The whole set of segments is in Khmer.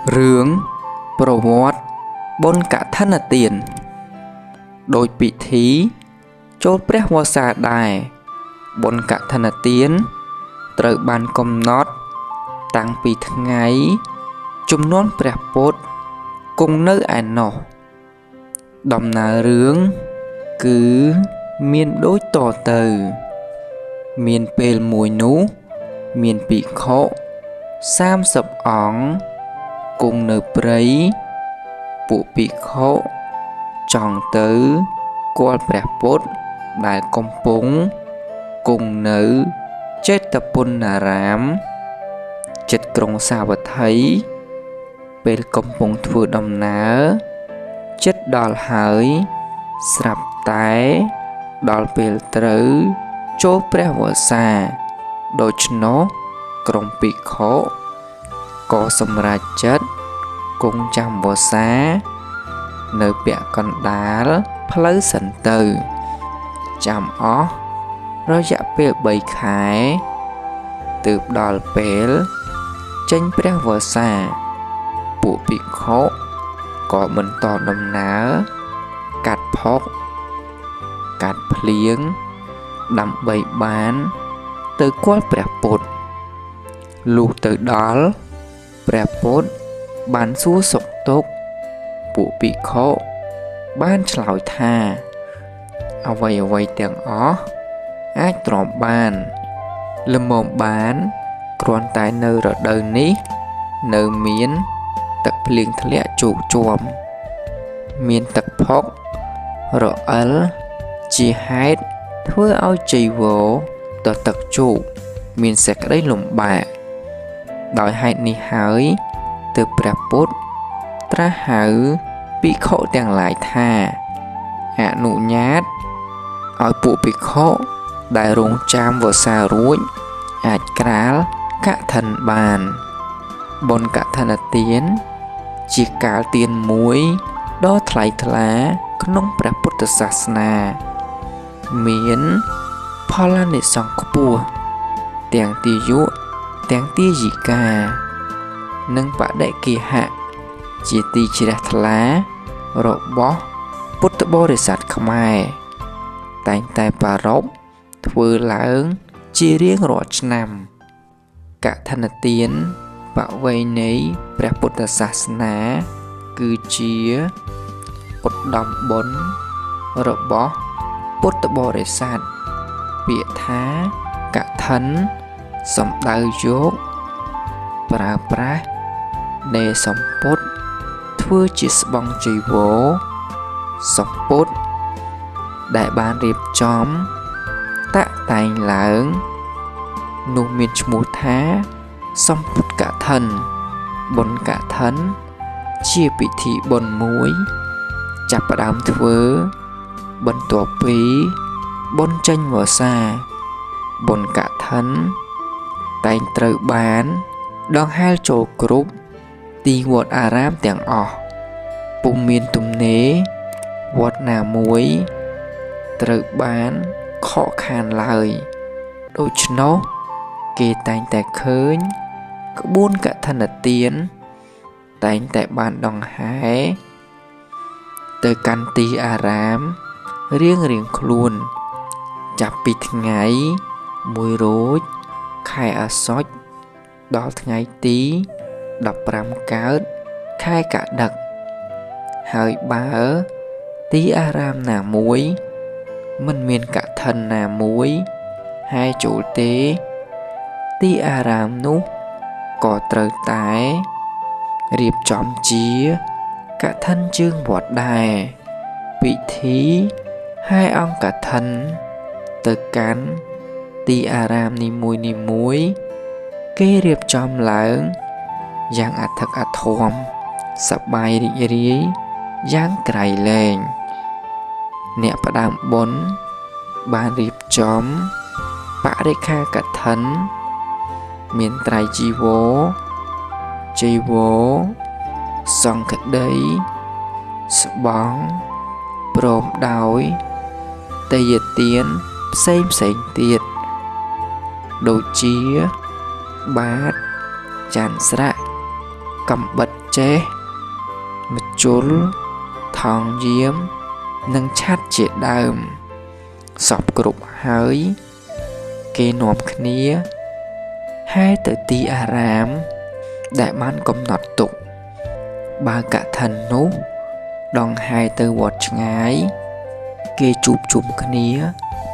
រឿងប្រវត្តិបុណ្យកឋិនទានដោយពិធីចូលព្រះវស្សាដែរបុណ្យកឋិនទានត្រូវបានកំណត់តាំងពីថ្ងៃជំនន់ព្រះពុទ្ធគង់នៅឯណោះដំណើររឿងគឺមានដូចតទៅមានពេលមួយនោះមានភិក្ខុ30អង្គគង់នៅព្រៃពួកភិក្ខុចង់ទៅគាល់ព្រះពុទ្ធដែលកំពុងគង់នៅចេតពុណ្ណារាមជិតក្រុងសាវត្ថីពេលកំពុងធ្វើដំណើរជិតដល់ហើយស្រាប់តែដល់ពេលត្រូវចូលព្រះវស្សាដូច្នោះក្រុមភិក្ខុក៏សម្រេចចិត្តគង់ចាំវស្សានៅពាក់កណ្ដាលផ្លូវសិនទៅចាំអស់រយៈពេល3ខែទើបដល់ពេលចេញព្រះវស្សាពួកភិក្ខុក៏បន្តដំណើរកាត់ផុកកាត់ភ្លៀងដើម្បីបានទៅគាល់ព្រះពុទ្ធលុះទៅដល់ព្រះពុទ្ធបានសួរសុខទុក្ខពួកភិក្ខុបានឆ្លើយថាអ្វីទាំងអស់អាចទ្រាំបានល្មមបានគ្រាន់តែនៅរដូវនេះនៅមានទឹកភ្លៀងធ្លាក់ជោកជាំមានទឹកផុករអិលជាហេតុធ្វើឲ្យចីវរទៅទឹកជោកមានសេចក្តីលំបាកដោយហេតុនេះហើយទើបព្រះពុទ្ធត្រាស់ហៅភិក្ខុទាំងឡាយថាអនុញ្ញាតឲ្យពួកភិក្ខុដែលរងចាំវស្សារួចអាចក្រាលកឋិនបានបុណ្យកឋិនទានជាកាលទានមួយដ៏ថ្លៃថ្លាក្នុងព្រះពុទ្ធសាសនាមានផលអានិសង្សខ្ពស់ទាំងទាយុទាំងទាយិកានិងបដិគិហៈជាទីជ្រះថ្លារបស់ពុទ្ធបរិស័ទខ្មែរតែងតែប្រារព្ធធ្វើឡើងជារៀងរាល់ឆ្នាំកឋិនទានបវេណីព្រះពុទ្ធសាសនាគឺជាឧត្តមបុណ្យរបស់ពុទ្ធបរិស័ទពាក្យថាកឋិនសំដៅយកប្រើប្រាស់នៃសម្ពុទ្ធធ្វើជាស្បង់ចីវរសម្ពុទ្ធដែលបានរៀបចំតាក់តែងឡើងនោះមានឈ្មោះថាសម្ពុទ្ធកឋិនបុណ្យកឋិនជាពិធីបុណ្យមួយចាប់ផ្ដើមធ្វើបន្ទាប់ពីបុណ្យចេញវស្សាបុណ្យកឋិនតែងត្រូវបានដង្ហែលចូលគ្រប់ទីវត្តអារាមទាំងអស់ពុំមានទំនេរវត្តណាមួយត្រូវបានខកខានឡើយដូច្នោះគេតែងតែឃើញក្បួនកឋិនទានតែងតែបានដង្ហែទៅកាន់ទីអារាមរៀងខ្លួនចាប់ពីថ្ងៃ1រោចខែអាសត់ដល់ថ្ងៃទី15កើតខែកដឹកហើយបើទីអារាមណាមួយមិនមានកឋិនណាមួយហែចូលទេទីអារាមនោះក៏ត្រូវតែរៀបចំជាកឋិនជើងវត្តដែរពិធីហែអង្គកឋិនទៅកាន់ទីអារាមនីមួយគេរៀបចំឡើងយ៉ាងអធិកអធមសប្បាយរីករាយយ៉ាងក្រៃលែងអ្នកផ្ដើមបុណ្យបានរៀបចំបរិក្ខារកឋិនមានត្រៃជីវរចីវរសង្ឃដីស្បង់ព្រមដោយទេយ្យទានផ្សេងទៀតដូចជាបាតចានស្រាក់កំបិត ចេះម្ជុលថងយាមនិងឆាត់ជាដើមសពគ្រប់ហើយគេនាំគ្នាហែទៅទីអារាមដែលបានកំណត់ទុកបើកឋិននោះដងហែទៅវត្តឆ្ងាយគេជួបជុំគ្នា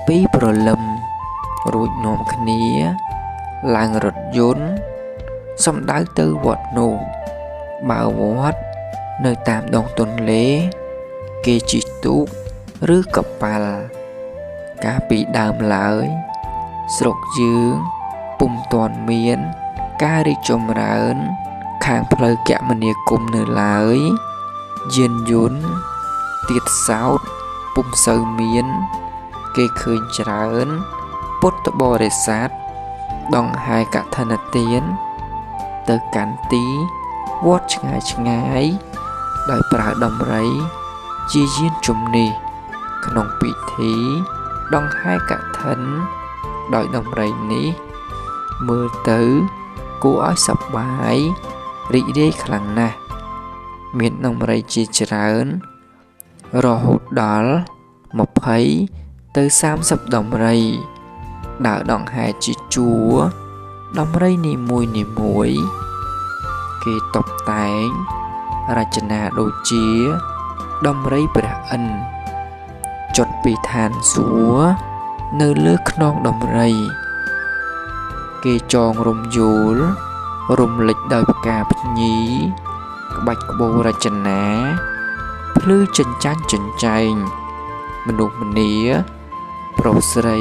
ពីព្រលឹមរួចនាំគ្នាឡើងរថយន្តសំដៅទៅវត្តនោះបើវត្តនៅតាមដងទន្លេគេជិះទូកឬកប៉ាល់កាលពីដើមឡើយស្រុកយើងពុំទាន់មានការរីកចម្រើនខាងផ្លូវគមនាគមន៍នៅឡើយយានយន្តទៀតសោតពុំសូវមានគេឃើញច្រើនពុទ្ធបរិស័ទដង្ហែកឋិនទានទៅកាន់ទីវត្តឆ្ងាយដោយប្រើដំរីជាយានជំនិះក្នុងពិធីដង្ហែកឋិនដោយដំរីនេះមើលទៅគួរឲ្យសប្បាយរីករាយខ្លាំងណាស់មានដំរីជាច្រើនរហូតដល់20ទៅ30ដំរីដើរដង្ហែជាជួរដំរីនីមួយគេតុបតែងរចនាដូចជាដំរីព្រះឥន្ទចុតពីឋានសួគ៌នៅលើខ្នងដំរីគេចងរំយោលរំលេចដោយផ្កាភ្ញីក្បាច់ក្បូររចនាភ្លឺចិញ្ចាញ់ចិញ្ចែងមនុស្សម្នាប្រុសស្រី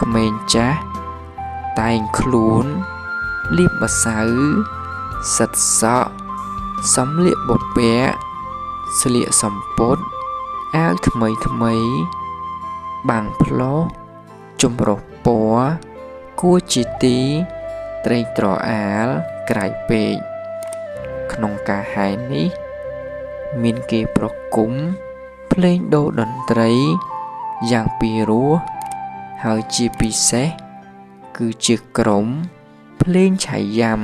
ក្មេងចាស់តែងខ្លួនលាបម្សៅសិតសក់សំលៀកបំពាក់ស្លៀកសំពត់អាវថ្មីបាំងផ្លោះចម្រុះពណ៌គួរជាទីត្រេកត្រអាលក្រៃពេកក្នុងការហែនេះមានគេប្រគំភ្លេងដូរតន្ត្រីយ៉ាងពីរោះហើយជាពិសេសគឺជាក្រុមភ្លេងឆៃយ៉ាំ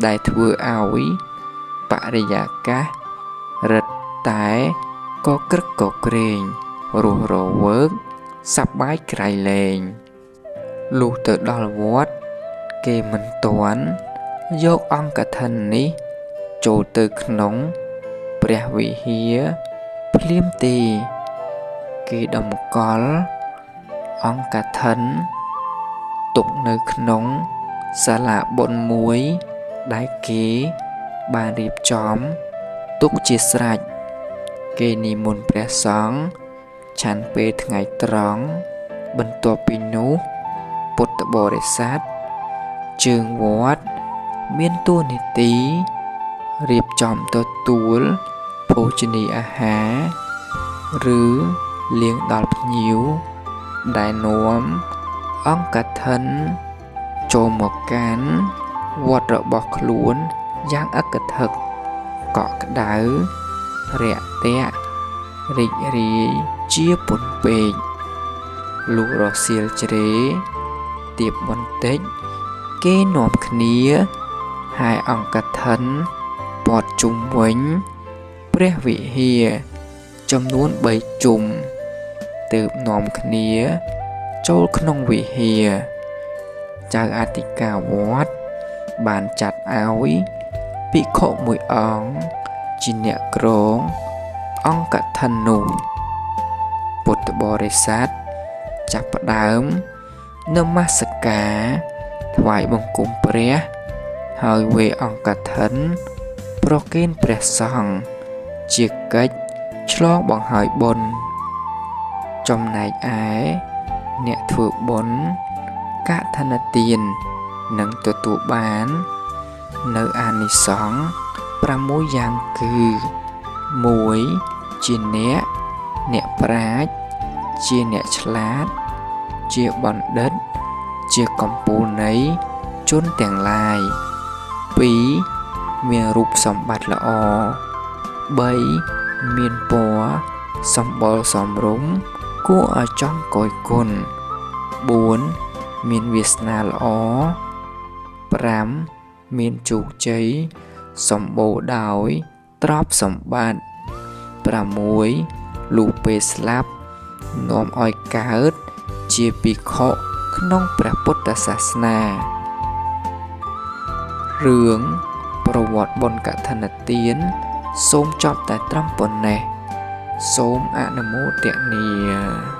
ដែលធ្វើឲ្យបរិយាកាសរឹតតែក៏ក្រឹកក៏ក្រែងរស់រវើកសប្បាយក្រៃលែងលុះទៅដល់វត្តគេមិនទាន់យកអង្គឋិននេះចូលទៅក្នុងព្រះវិហារភ្លាមទេគេតម្កល់អង្គឋិនទុកនៅក្នុងសាលាបុណ្យមួយដែលគេបានរៀបចំទុកជាស្រេចគេនិមន្តព្រះសង្ឃឆាន់ពេលថ្ងៃត្រង់បន្ទាប់ពីនោះពុទ្ធបរិស័ទជើងវត្តមានតួនាទីរៀបចំទទួលភោជនីយអាហារឬលៀងដល់ភ្ញៀវដែលនាំអង្គឋិនចូលមកកាន់វត្តរបស់ខ្លួនយ៉ាងអកធឹកកក់ក្ដៅរាក់ទាក់រីករាយជាពន់ពេកលុះរសៀលជ្រេទៀបបន្តិចគេនាំគ្នាហើយអង្គឋិនព័ទ្ធជុំវិញព្រះវិហារចំនួន3ជុំទើបនាំគ្នាចូលក្នុងវិហារចៅអធិការវត្តបានចាត់ឲ្យភិក្ខុមួយអង្គជាអ្នកគ្រងអង្គឋិននោះពុទ្ធបរិស័ទចាប់ផ្ដើមនមស្ការថ្វាយបង្គំព្រះហើយវេអង្គឋិនប្រគេនព្រះសង្ឃជាកិច្ចឆ្លងបង្ហើយបុណ្យចំណែកឯអ្នកធ្វើបុណ្យកឋិនទាននឹងទទួលបាននៅអានិសង្ឃ6យ៉ាងគឺ1ជាអ្នកប្រាជ្ញជាអ្នកឆ្លាតជាបណ្ឌិតជាកំពូលនៃជនទាំងឡាយ2មានរូបសម្បត្តិល្អ3មានពណ៌សម្បុរសមរម្យគួរឲ្យចង់គយគន់4មានវាសនាល្អ5មានជោគជ័យ សម្បូរដោយទ្រព្យសម្បត្តិ6លុះពេលស្លាប់នាំឲ្យកើតជាភិក្ខុក្នុងព្រះពុទ្ធសាសនារឿងប្រវត្តិបុណ្យកឋិនទានសូមចប់តែត្រឹមប៉ុណ្ណេះសូមអនុមោទនា